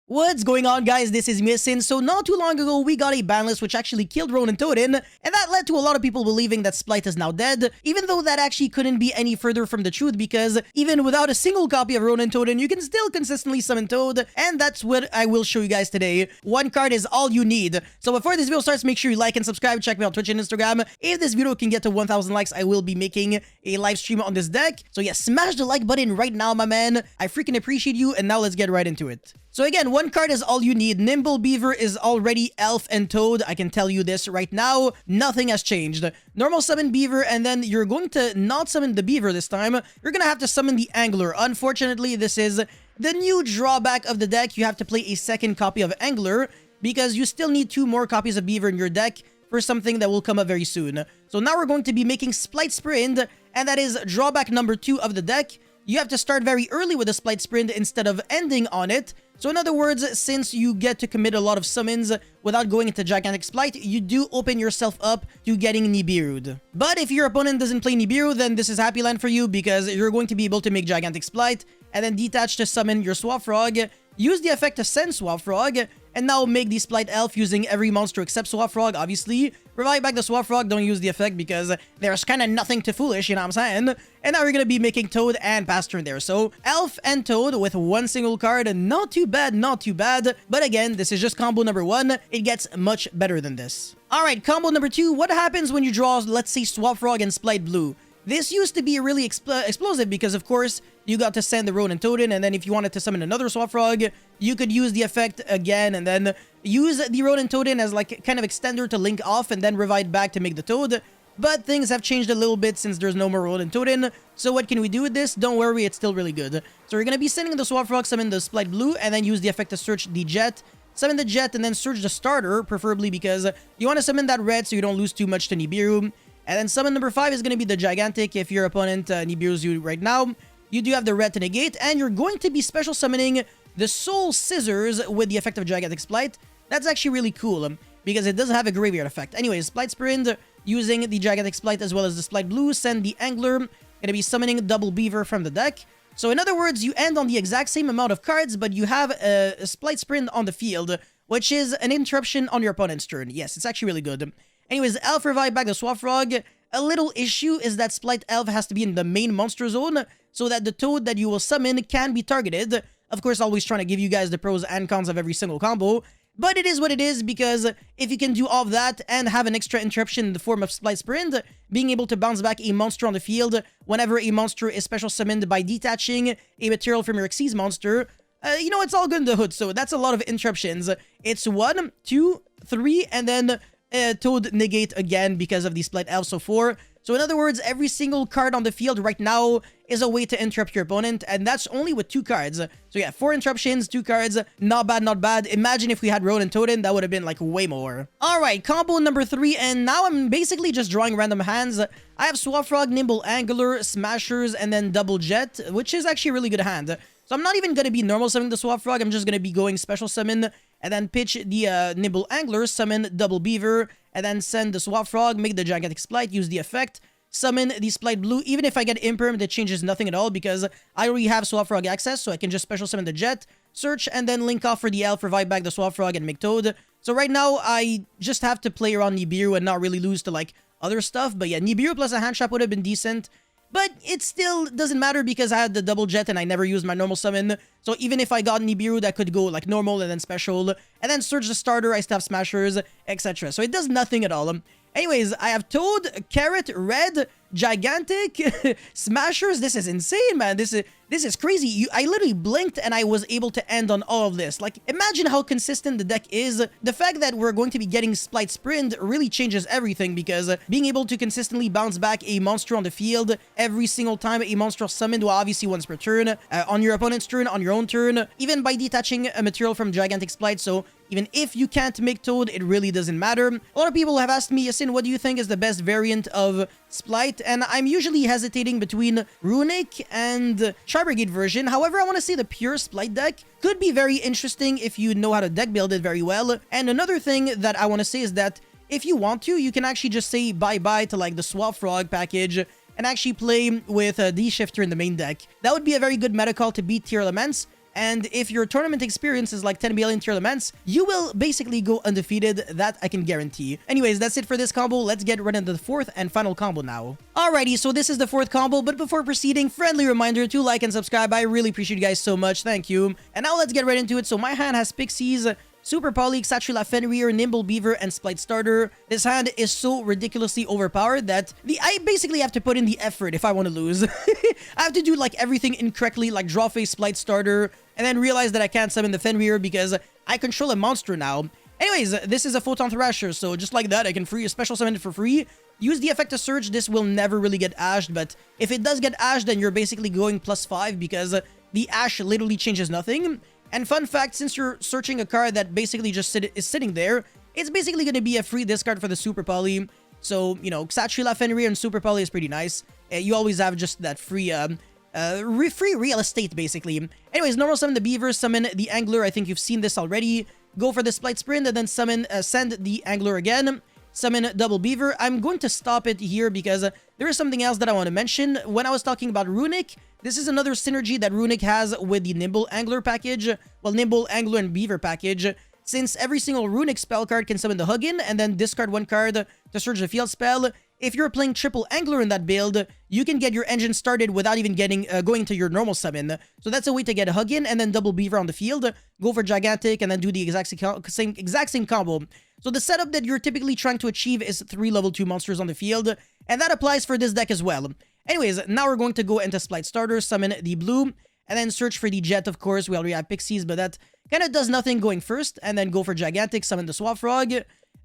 What's going on, guys? This is Missin. So not too long ago, we got a ban list which actually killed Ronin Totem, and that led to a lot of people believing that SPRIGHT is now dead, even though that actually couldn't be any further from the truth, because even without a single copy of Ronin Totem, you can still consistently summon Toad, and that's what I will show you guys today. One card is all you need. So before this video starts, make sure you like and subscribe, check me on Twitch and Instagram. If this video can get to 1,000 likes, I will be making a live stream on this deck. So yeah, smash the like button right now, my man. I freaking appreciate you, and now let's get right into it. So again, one card is all you need. Nimble Beaver is already Elf and Toad. I can tell you this right now. Nothing has changed. Normal summon Beaver, and then you're going to not summon the Beaver this time. You're going to have to summon the Angler. Unfortunately, this is the new drawback of the deck. You have to play a second copy of Angler because you still need 2 more copies of Beaver in your deck for something that will come up very soon. So now we're going to be making SPRIGHT, and that is drawback number 2 of the deck. You have to start very early with a SPRIGHT instead of ending on it. So in other words, since you get to commit a lot of summons without going into Gigantic SPRIGHT, you do open yourself up to getting Nibiru'd. But if your opponent doesn't play Nibiru, then this is Happy Land for you because you're going to be able to make Gigantic SPRIGHT and then detach to summon your Swap Frog, use the effect to send Swap Frog, and now make the SPRIGHT Elf using every monster except Swap Frog, obviously. Revive back the Swap Frog, don't use the effect because there's kind of nothing to foolish, you know what I'm saying? And now we're going to be making Toad and pass turn there. So Elf and Toad with one single card, not too bad, not too bad. But again, this is just combo number 1. It gets much better than this. Alright, combo number 2. What happens when you draw, let's say, Swap Frog and SPRIGHT Blue? This used to be really explosive because, of course, you got to send the Ronin Totem, and then if you wanted to summon another Swap Frog, you could use the effect again, and then use the Ronin Totem as like kind of extender to link off, and then revive back to make the Toad. But things have changed a little bit since there's no more Ronin Totem. So what can we do with this? Don't worry, it's still really good. So we're going to be sending the Swap Frog, summon the SPRIGHT Blue, and then use the effect to search the Jet. Summon the Jet, and then search the starter, preferably because you want to summon that red so you don't lose too much to Nibiru. And then summon number 5 is going to be the Gigantic. If your opponent Nibiru's you right now, you do have the red to negate, and you're going to be special summoning the Soul Scissors with the effect of Gigantic SPRIGHT. That's actually really cool because it does have a graveyard effect. Anyways, SPRIGHT using the Gigantic SPRIGHT as well as the SPRIGHT Blue, send the Angler. Going to be summoning Double Beaver from the deck. So in other words, you end on the exact same amount of cards, but you have a SPRIGHT on the field, which is an interruption on your opponent's turn. Yes, it's actually really good. Anyways, Elf revive back the Swap Frog. A little issue is that SPRIGHT Elf has to be in the main monster zone so that the Toad that you will summon can be targeted. Of course, always trying to give you guys the pros and cons of every single combo. But it is what it is because if you can do all of that and have an extra interruption in the form of SPRIGHT, being able to bounce back a monster on the field whenever a monster is special summoned by detaching a material from your Xyz monster, you know, it's all good in the hood. So that's a lot of interruptions. It's 1, 2, 3, and then Toad negate again because of the SPRIGHT Elf, so 4. So in other words, every single card on the field right now is a way to interrupt your opponent, and that's only with 2 cards. So yeah, 4 interruptions, 2 cards, not bad, not bad. Imagine if we had Ronin Totem, that would have been like way more. Alright, combo number 3, and now I'm basically just drawing random hands. I have Swap Frog, Nimble Angler, Smashers, and then Double Jet, which is actually a really good hand. So I'm not even going to be normal summoning the Swap Frog, I'm just going to be going special summon, and then pitch the Nimble Angler, summon Double Beaver, and then send the Swap Frog, make the Gigantic SPRIGHT, use the effect, summon the SPRIGHT Blue. Even if I get Imperm, that changes nothing at all because I already have Swap Frog access, so I can just special summon the Jet, search, and then link off for the Elf, revive back the Swap Frog, and make Toad. So right now, I just have to play around Nibiru and not really lose to, like, other stuff. But yeah, Nibiru plus a hand trap would have been decent. But it still doesn't matter because I had the Double Jet and I never used my normal summon. So even if I got Nibiru, that could go like normal and then special. And then search the starter, I still have Smashers, etc. So it does nothing at all. Anyways, I have Toad, Carrot, Red, Gigantic, Smashers. This is insane, man. This is crazy. I literally blinked and I was able to end on all of this. Like, imagine how consistent the deck is. The fact that we're going to be getting SPRIGHT really changes everything because being able to consistently bounce back a monster on the field every single time a monster is summoned, well, obviously once per turn, on your opponent's turn, on your own turn, even by detaching a material from Gigantic SPRIGHT. So even if you can't make Toad, it really doesn't matter. A lot of people have asked me, Yasin, what do you think is the best variant of SPRIGHT? And I'm usually hesitating between Runic and Tri-Brigade version. However, I want to say the pure SPRIGHT deck could be very interesting if you know how to deck build it very well. And another thing that I want to say is that if you want to, you can actually just say bye-bye to like the Swap Frog package and actually play with D-Shifter in the main deck. That would be a very good meta call to beat tier elements. And if your tournament experience is like 10 billion tier elements, you will basically go undefeated. That I can guarantee. Anyways, that's it for this combo. Let's get right into the fourth and final combo now. Alrighty, so this is the fourth combo, but before proceeding, friendly reminder to like and subscribe. I really appreciate you guys so much. Thank you. And now let's get right into it. So my hand has Pixies, Super Poly, Satchula Fenrir, Nimble Beaver, and Splight Starter. This hand is so ridiculously overpowered that I basically have to put in the effort if I want to lose. I have to do like everything incorrectly, like draw face Splight Starter, and then realize that I can't summon the Fenrir because I control a monster now. Anyways, this is a Photon Thrasher, so just like that, I can free a special summon it for free. Use the effect to Surge. This will never really get ashed, but if it does get ashed, then you're basically going +5 because the ash literally changes nothing. And fun fact, since you're searching a card that basically just is sitting there, it's basically going to be a free discard for the Super Poly. So, you know, Satchula Fenrir and Super Poly is pretty nice. You always have just that free real estate, basically. Anyways, normal summon the Beaver, summon the Angler. I think you've seen this already. Go for the Splight Sprint, and then send the Angler again. Summon Double Beaver. I'm going to stop it here because there is something else that I want to mention. When I was talking about Runic, this is another synergy that Runic has with the Nimble Angler package. Well, Nimble Angler and Beaver package. Since every single Runic spell card can summon the Huggin and then discard one card to search the field spell, if you're playing triple Angler in that build, you can get your engine started without even going to your normal summon. So that's a way to get a Huggin and then Double Beaver on the field. Go for Gigantic and then do the exact same combo. So the setup that you're typically trying to achieve is 3 level 2 monsters on the field, and that applies for this deck as well. Anyways, now we're going to go into Splight Starter, summon the Blue, and then search for the Jet, of course. We already have Pixies, but that kind of does nothing going first, and then go for Gigantic, summon the Swap Frog.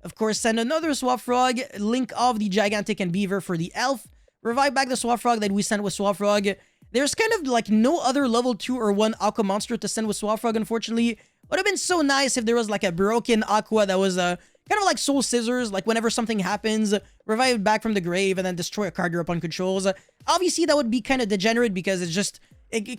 Of course, send another Swap Frog, link off the Gigantic and Beaver for the Elf, revive back the Swap Frog that we sent with Swap Frog. There's kind of like no other level 2 or 1 Aqua monster to send with Swap Frog, unfortunately. Would have been so nice if there was like a broken Aqua that was kind of like Soul Scissors, like whenever something happens, revive it back from the grave and then destroy a card your opponent controls. Obviously, that would be kind of degenerate because it's just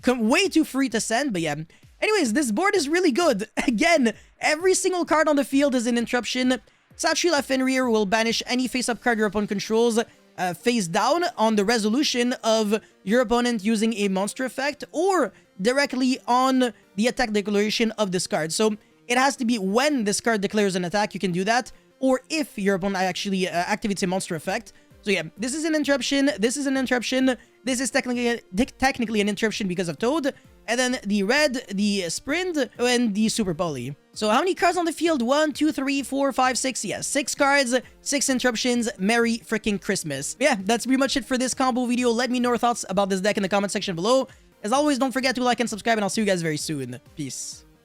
way too free to send, but yeah. Anyways, this board is really good. Again, every single card on the field is an interruption. Satchula Fenrir will banish any face-up card your opponent controls face down on the resolution of your opponent using a monster effect or directly on the attack declaration of this card. So it has to be when this card declares an attack, you can do that, or if your opponent actually activates a monster effect. So yeah, this is an interruption, this is an interruption, this is technically an interruption because of Toad, and then the red, the Sprint, and the Super Poly. So how many cards on the field? 1, 2, 3, 4, 5, 6. Yes, 6 cards, 6 interruptions. Merry freaking Christmas. Yeah, that's pretty much it for this combo video. Let me know your thoughts about this deck in the comment section below. As always, don't forget to like and subscribe, and I'll see you guys very soon. Peace.